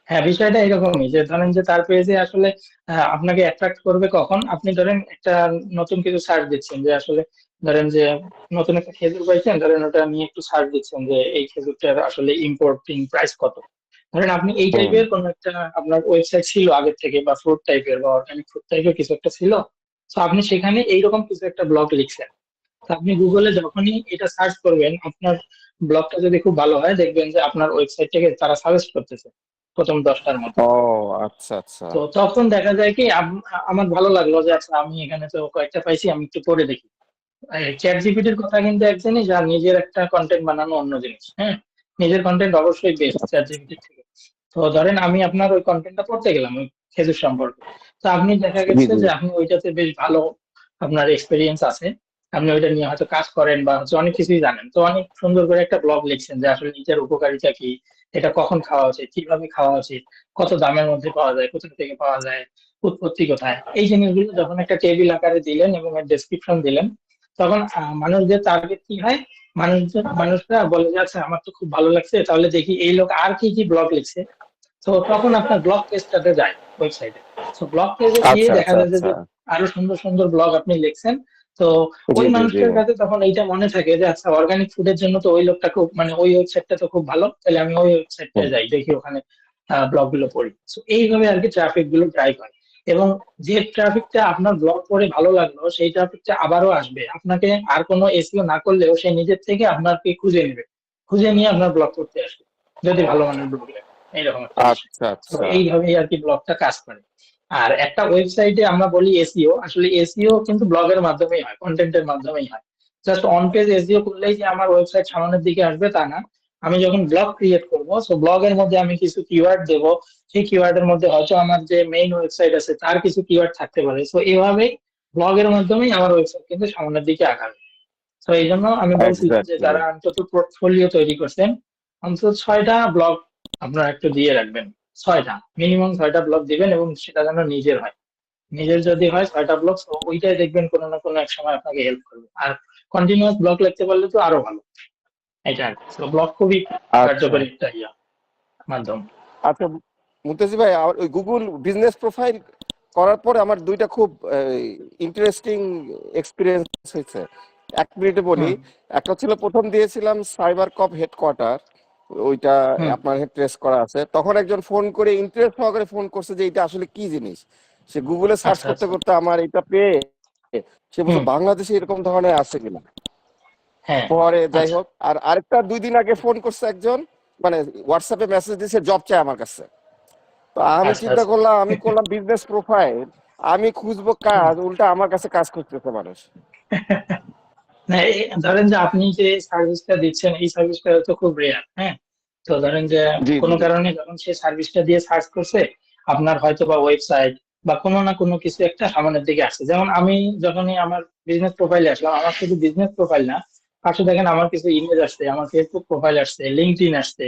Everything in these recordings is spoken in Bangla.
হ্যাঁ, বিষয়টা এরকমই যে ধরেন যে তার পেজে আসলে আপনাকে অ্যাট্রাক্ট করবে কখন আপনি ধরেন একটা নতুন কিছু সার্চ দিচ্ছেন যে আসলে ধরেন যে নতুন একটা খেজুর পাইছেন, ধরেন ওটা নিয়ে একটু সার্চ দিচ্ছেন যে এই খেজুরটার আসলে ইম্পোর্টিং প্রাইস কত। ধরেন আপনি এই হুম। টাইপের কোন একটা আপনার ওয়েবসাইট ছিল আগের থেকে, বা ফ্রুট টাইপের বা অর্গানিক ফুড টাইপের কিছু একটা ছিল। তো আপনি সেখানে এইরকম কিছু একটা ব্লগ লিখছেন। তো আপনি গুগলে যখনই এটা সার্চ করবেন, আপনার ব্লগটা যদি খুব ভালো হয় দেখবেন যে আপনার ওয়েবসাইটটাকে তারা সাজেস্ট করতেছে প্রথম 10টার মধ্যে। ও আচ্ছা আচ্ছা। তো তখন দেখা যায় কি আমার ভালো লাগলো যে আচ্ছা আমি এখানে তো কয়েকটা পাইছি, আমি একটু পড়ে দেখি। চ্যাট জিপিটির কথা কিন্তু এক জিনিস, আর নিজের একটা কন্টেন্ট বানানো অন্য জিনিস। হ্যাঁ, নিজের কন্টেন্ট অবশ্যই বেস্ট চ্যাট জিপিটির থেকে। তো ধরেন আমি আপনার ওই কন্টেন্টটা পড়তে গেলাম ওই খেজুর সম্পর্কে। তো আপনি দেখা জি গেছে জি। যে আপনি ওইটাতে বেশ ভালো আপনার এক্সপিরিয়েন্স আছে, আপনি ওইটা নিয়ে হয়তো কাজ করেন বা হচ্ছে অনেক কিছুই জানেন, তো অনেক সুন্দর করে একটা ব্লগ লিখছেন যে আসলে নিজের উপকারিতা কি, এটা কখন খাওয়া উচিত, কিভাবে খাওয়া উচিত, কত দামের মধ্যে পাওয়া যায়, কোথা থেকে পাওয়া যায়, উৎপত্তি কোথায়, এই জিনিসগুলো যখন একটা টেবিল আকারে দিলেন এবং এর ডেসক্রিপশন দিলেন, তখন মানুষদের টার্গেট কি হয়, মানুষরা বলে যে আচ্ছা আমার তো খুব ভালো লাগছে, তাহলে দেখি এই লোক আর কি কি ব্লগ লিখছে। তো তখন আপনার ব্লগ পেজটাতে যায় ওয়েবসাইটে। তো ব্লগ পেজে গিয়ে আচ্ছা দেখা আচ্ছা যাচ্ছে আচ্ছা। যে আরো সুন্দর সুন্দর ব্লগ আপনি লিখছেন। তো জি ওই জি জি। মানুষটার কাছে তখন এইটা মনে থাকে যে আচ্ছা অর্গানিক ফুডের জন্য তো ওই লোকটা খুব, মানে ওই ওয়েবসাইটটা তো খুব ভালো, তাহলে আমি ওই হুম। ওয়েবসাইটটায় যাই, দেখি ওখানে ব্লগ গুলো পড়ি। তো এইভাবে আর কি ট্রাফিক গুলো ড্রাইভ হয়। এবং যে ট্রাফিকটা আপনার ব্লগ পড়ে ভালো লাগলো সেই ট্রাফিকটা আবারও আসবে, আপনাকে আর কোনো এসইও না করলেও সে নিজের থেকে আপনাকে খুঁজে নেবে, খুঁজে নিয়ে আপনার ব্লগ করতে আসবে, যদি ভালো মানের ব্লগ লেখেন। এইরকম একটা বিষয়। আচ্ছা তো আচ্ছা। এইভাবেই আর কি ব্লগটা কাজ করে। আর একটা ওয়েবসাইটে আমরা বলি এসইও, আসলে এসইও কিন্তু ব্লগের মাধ্যমেই হয়, কন্টেন্টের মাধ্যমেই হয়। জাস্ট অন পেজ এসইও করলেই যে আমার ওয়েবসাইট সামনের দিকে আসবে তা না। আমি যখন ব্লগ ক্রিয়েট করব, সো ব্লগের মধ্যে আমি কিছু কিওয়ার্ড দেব, সেই কিওয়ার্ডের মধ্যে হয়তো আমার যে মেইন ওয়েবসাইট আছে তার কিছু কিওয়ার্ড থাকতে পারে। সো এইভাবেই ব্লগের মাধ্যমেই আমার ওয়েবসাইট কিন্তু সামনের দিকে আগাবে। তো এই জন্য আমি বলছিলাম যে এক্স্যাক্টলি। যারা অন্তত পোর্টফোলিও তৈরি করছেন, অন্তত 6টা ব্লগ আপনারা একটু দিয়ে রাখবেন। 6টা, মিনিমাম 6টা ব্লগ দিবেন, এবং সেটা যেন নিজের হয়। নিজের যদি হয় 6টা ব্লগ, তো ওইটাই দেখবেন কোনো না কোনো এক সময় আপনাকে হেল্প করবে। আর কন্টিনিউয়াস ব্লগ লিখতে পারলে তো আরো ভালো। এটা আর কি, ব্লগ খুবই আচ্ছা কার্যকরী একটা মাধ্যম। আচ্ছা। মুর্তজি ভাই, আমার ওই গুগল বিজনেস প্রোফাইল করার পরে আমার দুইটা খুব ইন্টারেস্টিং এক্সপিরিয়েন্স হয়েছে। 1 মিনিটে বলি। হুম। একটা ছিল, প্রথম দিয়েছিলাম সাইবার কপ হেডকোয়ার্টার, ওইটা হুম। আপনার ট্রেস করা আছে। তখন একজন ফোন করে ইন্টারেস্ট সহকারে ফোন করছে যে এটা আসলে কি জিনিস। সে গুগলে সার্চ আচ্ছা করতে আচ্ছা। করতে আমার এটা পেয়ে সে বলছে হুম। বাংলাদেশে এরকম ধরনের আছে কিনা। হ্যাঁ। পরে যাই আচ্ছা। হোক, আর আরেকটা 2 দিন আগে ফোন করছে একজন, মানে হোয়াটসঅ্যাপে মেসেজ দিয়েছে জব চাই আমার কাছে। তো আমি আচ্ছা চিন্তা আচ্ছা। করলাম, আমি করলাম বিজনেস প্রোফাইল, আমি খুঁজবো হুম। কাজ, উল্টা আমার কাছে কাজ খুঁজতেছে মানুষ। না, ধরেন যে আপনি যে সার্ভিসটা দিচ্ছেন এই সার্ভিসটা হয়তো খুব রেয়ার। হ্যাঁ, তো ধরেন যে জি জি। কোনো কারণে যখন সে সার্ভিসটা দিয়ে সার্চ করছে, আপনার হয়তো বা ওয়েবসাইট বা কোনো না কোনো কিছু একটা সামনের দিকে আসছে। যেমন আমি যখনই আমার বিজনেস প্রোফাইলে আসলাম, আমার শুধু বিজনেস প্রোফাইল না, পাশে দেখেন আমার কিছু ইমেজ আসছে, আমার ফেসবুক প্রোফাইল আসছে, লিঙ্কডইন আসছে,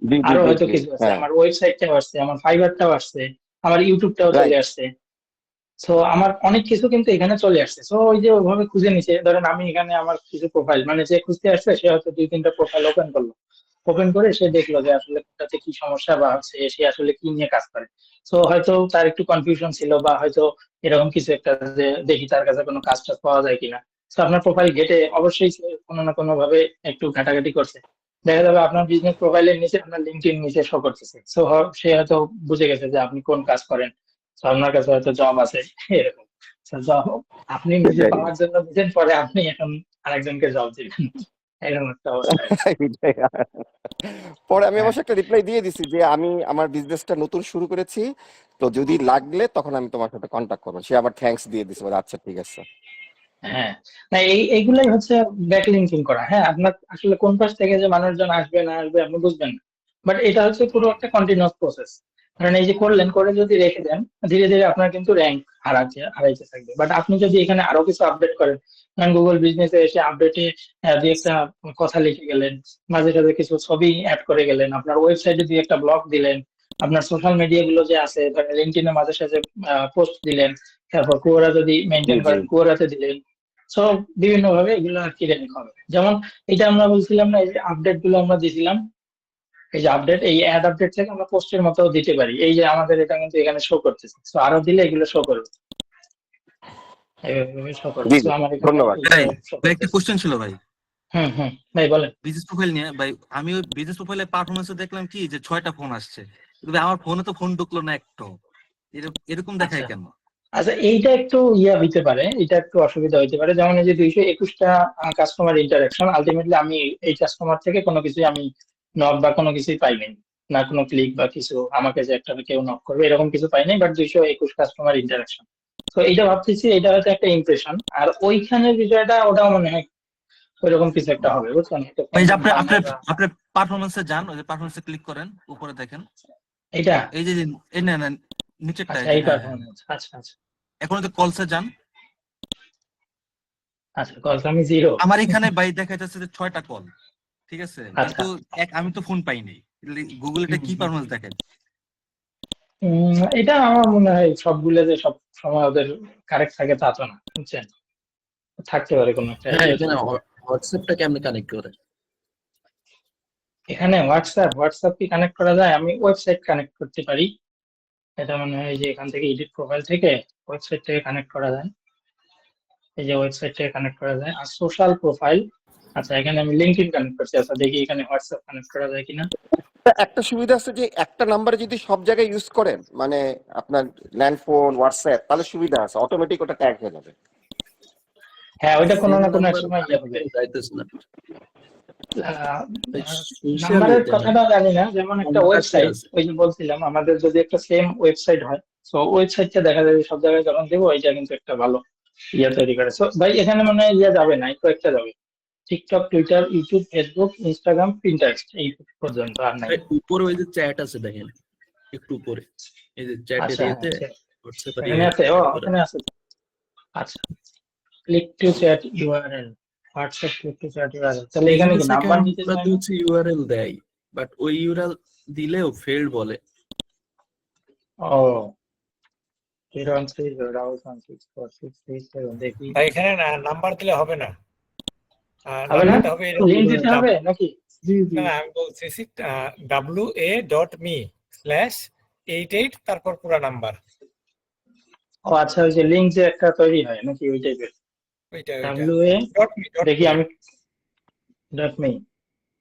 জি জি আরো জি হয়তো জি। কিছু আছে, হ্যাঁ। আমার ওয়েবসাইটটাও আসছে, আমার ফাইবারটাও আসছে, আমার ইউটিউবটাও চলে রাইট। আসছে। সো আমার অনেক কিছু কিন্তু এখানে চলে আসছে। সো ওই যে ওইভাবে খুঁজে নিছে, ধরেন আমি এখানে আমার কিছু প্রোফাইল, মানে যে খুঁজতে আসছে সে হয়তো 2-3টা প্রোফাইল ওপেন করলো, ওপেন করে সে দেখলো যে আসলে কোথাতে কি সমস্যা বা হচ্ছে সে আসলে কি নিয়ে কাজ করে। সো হয়তো তার একটু কনফিউশন ছিল, বা হয়তো এরকম কিছু একটা যে দেখি তার কাছে কোনো কাজ টাজ পাওয়া যায় কিনা। তো আপনার প্রোফাইল ঘেটে অবশ্যই সে কোনো না কোনো ভাবে একটু ঘাটাঘাটি করছে, দেখা যাবে আপনার বিজনেস প্রোফাইলের নিচে আপনার লিঙ্কডইন নিচে শো করতেছে। সো সে হয়তো বুঝে গেছে যে আপনি কোন কাজ করেন। তো আপনার কাছে হয়তো জব আছে, এরকম। তো জব আপনি নিজে সেটাই। পাওয়ার জন্য দিচ্ছেন, পরে আপনি এখন আরেকজনকে জব দিবেন, এরকম একটা অবস্থা আর কি। এটাই। পরে আমি হ্যাঁ। অবশ্য একটা রিপ্লাই দিয়ে দিছি যে আমি আমার বিজনেসটা নতুন শুরু করেছি, তো যদি লাগলে তখন আমি তোমার সাথে কন্ট্যাক্ট করবো। সে আবার থ্যাঙ্কস দিয়ে দিছে, বলে আচ্ছা ঠিক আছে। হ্যাঁ, না এইগুলাই হচ্ছে ব্যাকলিঙ্কিং করা। হ্যাঁ, আপনার আসলে কোন পাশ থেকে যে মানুষজন আসবে না আসবে আপনি বুঝবেন না, বাট এটা হচ্ছে পুরো একটা কন্টিনিউয়াস প্রসেস। কারণ এই যে করলেন, করে যদি রেখে দেন, ধীরে ধীরে আপনার কিন্তু র্যাঙ্ক হারাইতে থাকবে। বাট আপনি যদি এখানে আরো কিছু আপডেট করেন, গুগল বিজনেসে এসে আপডেটে দুই একটা কথা লিখে গেলেন, মাঝে সাঝে কিছু ছবি অ্যাড করে গেলেন, আপনার ওয়েবসাইটে দুই একটা ব্লগ দিলেন, আপনার সোশ্যাল মিডিয়া গুলো যে আছে ধরেন লিঙ্কডইনে মাঝে সাঝে পোস্ট দিলেন, তারপর কুয়োরা যদি জি মেনটেন জি। করেন কুয়োরাতে দিলেন। সব বিভিন্ন ভাবে এগুলো আর কি র্যাঙ্ক হবে। যেমন এটা আমরা বলছিলাম না, এই যে আপডেট গুলো আমরা দিছিলাম, এই যে আপডেট, এই অ্যাড আপডেট থেকে আমরা পোস্টের মতো দিতে পারি। এই যে আমাদের এটা কিন্তু এখানে শো করতেছে, তো আরো দিলে এগুলো শো করবে, এইভাবে শো করবে। জি তো জি, আমার এখানে ধন্যবাদ। এইটা ভাই শো ভাই একটা করতেছে। কোশ্চেন ছিল ভাই, ভাই বলেন। বিজনেস প্রোফাইল নিয়ে। ভাই আমি ওই বিজনেস প্রোফাইলে পারফরমেন্সে দেখলাম কি যে 6টা ফোন আসছে, কিন্তু আমার ফোনে তো ফোন ঢুকলো না একটাও। এরকম দেখায় আচ্ছা কেন? আচ্ছা, এইটা একটু ইয়া হইতে পারে, এটা একটু অসুবিধা হইতে পারে। যেমন এই যে 221টা কাস্টমার ইন্টারাকশন, আলটিমেটলি আমি এই কাস্টমার থেকে কোনো কিছুই আমি নক বা কোনো কিছুই পাইনি, না কোনো ক্লিক বা কিছু আমাকে যে একটা কেউ নক করবে এরকম কিছু পাইনি, বাট 221 কাস্টমার ইন্টারাকশন। তো এইটা ভাবতেছি এটা হয়তো একটা ইমপ্রেশন, আর ওইখানের বিষয়টা ওটাও মনে হয় ওইরকম কিছু একটা হবে, বুঝছেন? হয়তো ভাই যে content আপনি বানায় আপনার বা আপনার পারফরমেন্সে যান, ওই যে পারফরমেন্সে ক্লিক করেন, উপরে দেখেন এইটা। এই যে এই না না নিচেরটা, আচ্ছা এই যে এই হ্যাঁ হ্যাঁ হ্যাঁ। পারফরমেন্স, আচ্ছা আচ্ছা এখন তো কলসে যান, আচ্ছা, কল আমি জিরো। আমার এখানে ভাই দেখা যাচ্ছে যে 6টা কল, ঠিক আছে, আচ্ছা। কিন্তু আমি তো ফোন পাইনি। গুগল এটা হুম, কি হুম। পারফরমেন্স দেখে? এটা আমার মনে হয় সবগুলো যে সব সময় ওদের কারেক্ট থাকে তা তো না, বুঝছেন? থাকতে পারে কোনো একটা হ্যাঁ, ইয়ে এখানে ত্রুটি। হোয়াটসঅ্যাপটা কেমনে কানেক্ট করে? এখানে হোয়াটসঅ্যাপ কি কানেক্ট করা যায়? আমি ওয়েবসাইট কানেক্ট করতে পারি, এটা মনে হয় যে এখান থেকে এডিট প্রোফাইল থেকে ওয়েবসাইট থেকে কানেক্ট করা যায়। এই যে ওয়েবসাইট থেকে কানেক্ট করা যায়। আর সোশ্যাল প্রোফাইল, আচ্ছা এখানে আমি লিঙ্কডইন কানেক্ট করছি। আচ্ছা দেখি এখানে হোয়াটসঅ্যাপ কানেক্ট করা যায় কিনা। একটা সুবিধা আছে যে একটা নাম্বারে যদি সব জায়গায় ইউজ করেন, মানে আপনার ল্যান্ড ফোন, হোয়াটসঅ্যাপ, তাহলে সুবিধা আছে, অটোমেটিক ওটা ট্যাগ হয়ে যাবে। হ্যাঁ, ওইটা কোনো সেম না কোনো এক নাম্বার সময় ইয়ে কানেক্ট হবে। করে যাইতেছে না। সোশ্যাল নাম্বারের ইয়েতে না, কথাটা জানি না, যেমন একটা কন্টাক্টে ওয়েবসাইট, আছে। ওই যে বলছিলাম আমাদের যদি একটা সেম ওয়েবসাইট হয়, তো ওয়েবসাইটটা দেখা যাবে সব জায়গায় যখন দেবো, এটা কিন্তু একটা ভালো ইয়ে তৈরি করে। সো ভাই এখানে মনে হয় ইয়ে যাবে না, এই কয়েকটা যাবে। TikTok, Twitter, YouTube, Facebook, Instagram, Pinterest, এই পর্যন্ত আর নাই। উপরে ওই যে চ্যাট আছে দেখেন, একটু উপরে এই যে চ্যাটের আচ্ছা হ্যাঁ, ইয়েতে আচ্ছা, হোয়াটসঅ্যাপ আর এখানে আছে, ও অ্যাড করা। এখানে আছে। আচ্ছা, click to chat URL, WhatsApp click to chat URL, তাহলে এখানে কি বিজনেস নাম্বার অ্যাকাউন্ট নিতে চায় গুলাতে না? হচ্ছে ইউআরএল দেয়, বাট ওই ইউআরএল দিলেও ফেল্ড বলে। ও 013 দেখি। তাই এখানে নাম্বার দিলে হবে না, হবে না, নাম্বারটা হবে লিঙ্ক দিতে হবে নাকি? না না, আমি বলতেছি WA.me/88 তারপর পুরো নাম্বার, ও আচ্ছা, ওই যে লিঙ্ক যে একটা তৈরি হয় নাকি ওই টাইপের? ওইটা ডাব্লিউ.এ, দেখি .me আমি ডট মি।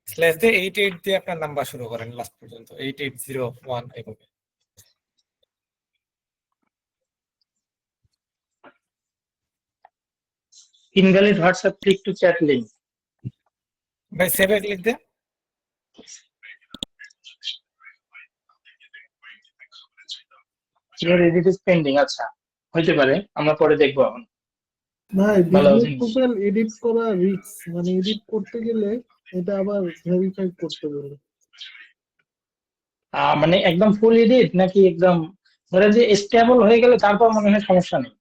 স্ল্যাশ দিয়ে 88 দিয়ে আপনার নাম্বার শুরু করেন লাস্ট পর্যন্ত 8801 এভাবে। Invalid WhatsApp click to chat link. ভাই সেভে ক্লিক দেন। ইওর এডিট ইজ পেন্ডিং, আচ্ছা হইতে পারে, আমরা পরে দেখবো এখন। না, ভালো বিজনেস জিনিস। প্রোফাইল এডিট করা রিস্ক, মানে এডিট করতে গেলে এটা আবার ভেরিফাই করতে বলে। মানে একদম ফুল এডিট নাকি একদম, ধরে যে স্টেবল হয়ে গেলে তারপর মনে হয় সমস্যা নেই।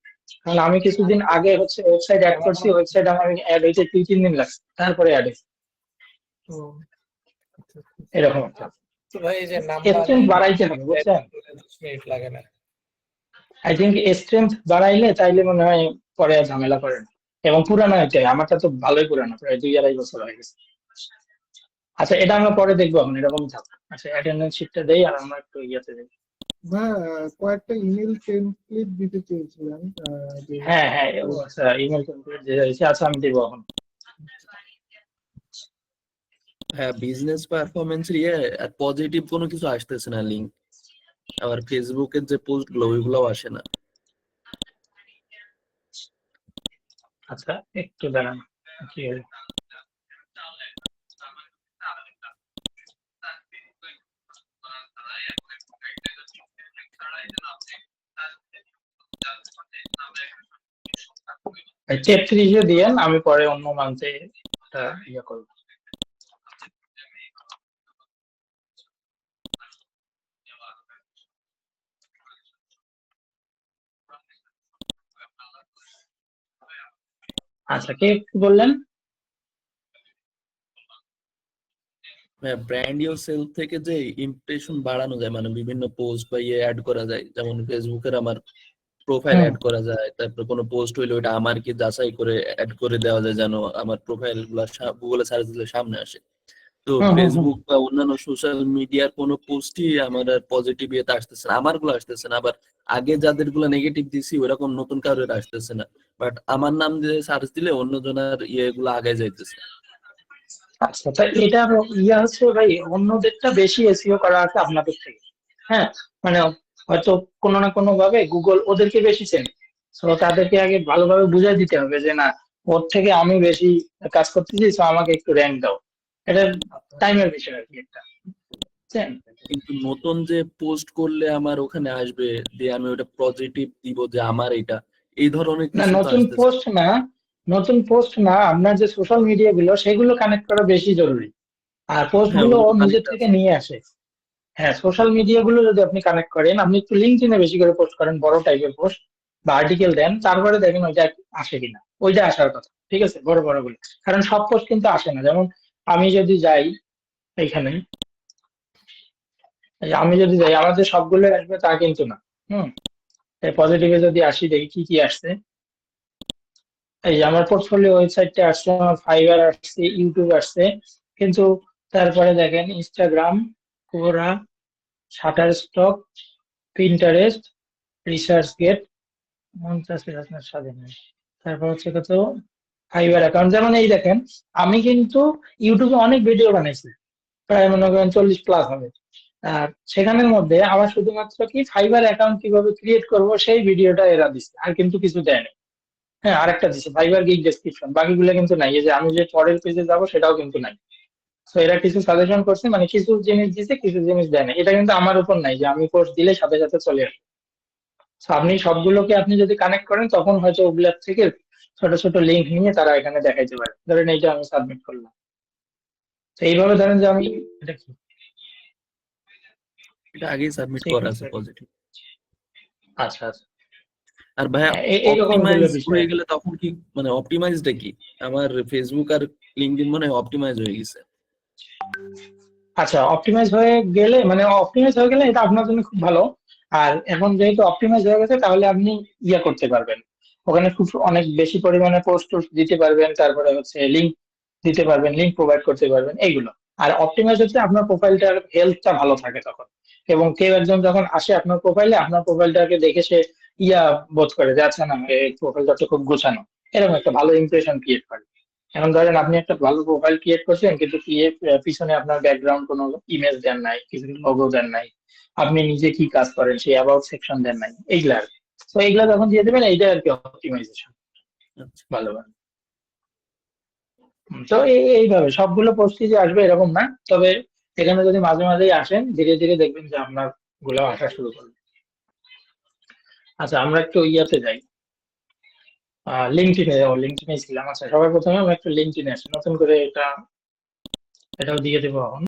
কারণ আমি কিছুদিন আগে হচ্ছে ওয়েবসাইট অ্যাড করছি, ওয়েবসাইট আমার অ্যাড হইতে 2-3 দিন লাগছে, তারপরে অ্যাড হয়েছে, ও আচ্ছা, এরকম একটা। তো ভাই এই যে নাম্বার স্ট্রেংথ বাড়াইতে হবে, বুঝছেন? 10 মিনিট লাগে না। আই থিঙ্ক স্ট্রেংথ বাড়াইলে তাইলে মনে হয় পরে আর ঝামেলা করে না। এবং পুরানো এটাই, আমারটা তো ভালোই পুরানো, প্রায় 2-2.5 বছর হয়ে গেছে। আচ্ছা এটা আমরা পরে দেখবো, এখন এরকম থাক। আচ্ছা অ্যাটেন্ডেন্স শিটটা দেই আর আমরা একটু ইয়াতে যাই। না, কয়েকটা ইমেল টেমপ্লেট দিতে চেয়েছিলাম যে হ্যাঁ হ্যাঁ, ও আচ্ছা, ইমেল টেমপ্লেট দিয়ে দিয়েছি, আচ্ছা আমি দেবো এখন। হ্যাঁ, বিজনেস পারফরমেন্সের আর পজিটিভ কোনো কিছু আসতেছে না লিঙ্ক। আবার ফেসবুকের যে পোস্ট গুলো ওইগুলোও আসে না। আচ্ছা একটু দাঁড়ান, কি হলো? টেপ 3 দিয়েন, আমি পরে অন্য মান্থে ইয়ে করবো। আচ্ছা কে কি বললেন? হ্যাঁ, ব্র্যান্ড ইউর সেলফ থেকে যে ইমপ্রেশন বাড়ানো যায়, মানে বিভিন্ন পোস্ট বা অ্যাড করা যায়, যেমন ফেসবুকের আমার প্রোফাইল হুম। অ্যাড করা যায়, তারপর কোনো পোস্ট হইলে ওটা আমার কি যাচাই করে অ্যাড করে দেওয়া যায়, যেন আমার প্রোফাইল গুলা গুগলে সার্চ দিলে সামনে আসে। তো হুম হুম হুম। ফেসবুক বা অন্যান্য সোশ্যাল মিডিয়ার কোনো পোস্টই আমার আর পজিটিভ ইয়েতে আসতেছে না, আমার গুলো আসতেছে না। আবার আগে যাদের গুলো নেগেটিভ দিছি ওরকম নতুন কারোর আসতেছে না, বাট আমার নাম দিয়ে সার্চ দিলে অন্যজনের ইয়েগুলো আগে যাইতেছে। আচ্ছা, তাই এটার ইয়া হচ্ছে ভাই, অন্যদেরটা বেশি এসইও করা আছে আপনাদের থেকে। হ্যাঁ, মানে হয়তো কোনো না কোনো ভাবে গুগল ওদেরকে বেশি চেনে। তো তাদেরকে আগে ভালোভাবে বুঝাই দিতে হবে যে না, ওর থেকে আমি বেশি কাজ করতেছি, তো আমাকে একটু র্যাঙ্ক দাও। এটা টাইমের বিষয় আর কি একটা, বুঝছেন? কিন্তু নতুন যে পোস্ট করলে আমার ওখানে আসবে, দিয়ে আমি ওটা পজিটিভ দিব যে আমার এটা, এই ধরনের না, কিছু তো নতুন আসতেছে পোস্ট না, নতুন পোস্ট না, আপনার যে সোশ্যাল মিডিয়া গুলো সেগুলো কানেক্ট করা বেশি জরুরি। আর পোস্ট হ্যাঁ, গুলো ওগুলো ও তো নিজের কানেক্ট থেকে আছে। নিয়ে আসে। হ্যাঁ, সোশ্যাল মিডিয়া গুলো যদি আপনি কানেক্ট করেন, আপনি একটু লিঙ্কডইনে বেশি করে পোস্ট করেন, বড় টাইপের পোস্ট বা আর্টিকেল দেন, তারপরে দেখেন ওইটা আসে কিনা। ওইটা আসার কথা, ঠিক আছে, বড় বড় গুলো। কারণ সব পোস্ট কিন্তু আসে না। যেমন আমি যদি যাই এইখানে, এই যে আমি যদি যাই, আমার যে সবগুলো আসবে তা কিন্তু না। হুম, পজিটিভে যদি আসি, দেখি কি কি আসছে। এই যে আমার পোর্টফোলিও ওয়েবসাইটটা আসছে, আমার ফাইবার আসছে, ইউটিউব আসছে, কিন্তু তারপরে দেখেন Instagram, Quora, Shutterstock, Pinterest, ResearchGate, মনটাসের আপনার স্বাধীন। তারপর হচ্ছে কত ফাইবার অ্যাকাউন্ট। যেমন এই দেখেন, আমি কিন্তু ইউটিউবে অনেক ভিডিও বানাইছি, প্রায় মনে করেন 40+ হবে। আর সেখানের মধ্যে আমার শুধুমাত্র কি ফাইবার অ্যাকাউন্ট কিভাবে ক্রিয়েট করব সেই ভিডিওটা এরা দিচ্ছে, আর কিন্তু কিছু দেয়নি। হ্যাঁ, আরেকটা দিচ্ছে ফাইবার গিগ ডেসক্রিপশন, বাকিগুলো কিন্তু নাই। এই যে আমি যে পরের পেজে যাব সেটাও কিন্তু নাই। তো এরা কিছু সাজেশন করছে, মানে কিছু জিনিস দিছে, কিছু জিনিস দেয় না। এটা কিন্তু আমার উপর নাই যে আমি পোস্ট দিলে সাথে সাথে চলে আসবে। তো আপনি সবগুলোকে আপনি যদি কানেক্ট করেন, তখন হয়তো ওগুলার থেকে ছোট ছোট লিঙ্ক নিয়ে তারা এখানে দেখাইতে পারে। ধরেন এইটা আমি সাবমিট করলাম, তো এইভাবে ধরেন যে আমি এটা কি এটা আগেই সাবমিট করা সেকেন্ড আছে সেকেন্ড। পজিটিভ। আচ্ছা আচ্ছা। আর ভাইয়া হ্যাঁ, এইরকম গুলো অপটিমাইজ বিষয়। হয়ে গেলে তখন কি, মানে অপটিমাইজটা কি? আমার ফেসবুক আর লিঙ্কডইন মনে হয় অপটিমাইজ হয়ে গেছে। আচ্ছা, অপটিমাইজ হয়ে গেলে, মানে অপটিমাইজ হয়ে গেলে এটা আপনার জন্য খুব ভালো। আর এখন যেহেতু অপটিমাইজ হয়ে গেছে, তাহলে আপনি ইয়ে করতে পারবেন, ওখানে খুব অনেক বেশি পরিমাণে পোস্ট দিতে পারবেন, তারপরে হচ্ছে লিঙ্ক দিতে পারবেন, লিঙ্ক প্রোভাইড করতে পারবেন, এইগুলো। আর অপটিমাইজ হচ্ছে আপনার প্রোফাইলটার হেলথটা ভালো থাকে তখন। এবং কেউ একজন যখন আসে আপনার প্রোফাইলে, আপনার প্রোফাইলটাকে দেখে সে ইয়া বোধ করে যে আচ্ছা না, এই প্রোফাইলটা তো খুব গোছানো, এরকম একটা ভালো ইমপ্রেশন ক্রিয়েট করে। এখন ধরেন আপনি একটা ভালো প্রোফাইল ক্রিয়েট করছেন, কিন্তু পিছনে আপনার ব্যাকগ্রাউন্ড কোনো ইমেজ দেন নাই, কিছু লোগো দেন নাই, আপনি নিজে কি কাজ করেন সেই অ্যাবাউট সেকশন দেন নাই, এইগুলা আর কি। তো এইগুলা যখন দিয়ে দেবেন, এইটা আর কি অপটিমাইজেশন আচ্ছা। ভালো ভালো। তো এইভাবে সবগুলো পোস্টই যে আসবে এরকম না, তবে এখানে যদি মাঝে মাঝেই আসেন, ধীরে ধীরে দেখবেন যে আপনার গুলো আসা শুরু করবে। আচ্ছা, আমরা একটু ইয়াতে যাই, লিঙ্কডইনে যাবো। লিঙ্কডইনে ছিলাম। আচ্ছা, সবার প্রথমে আমরা একটু লিঙ্কডইনে আসি, নতুন করে এটাও দিয়ে দেবো এখন।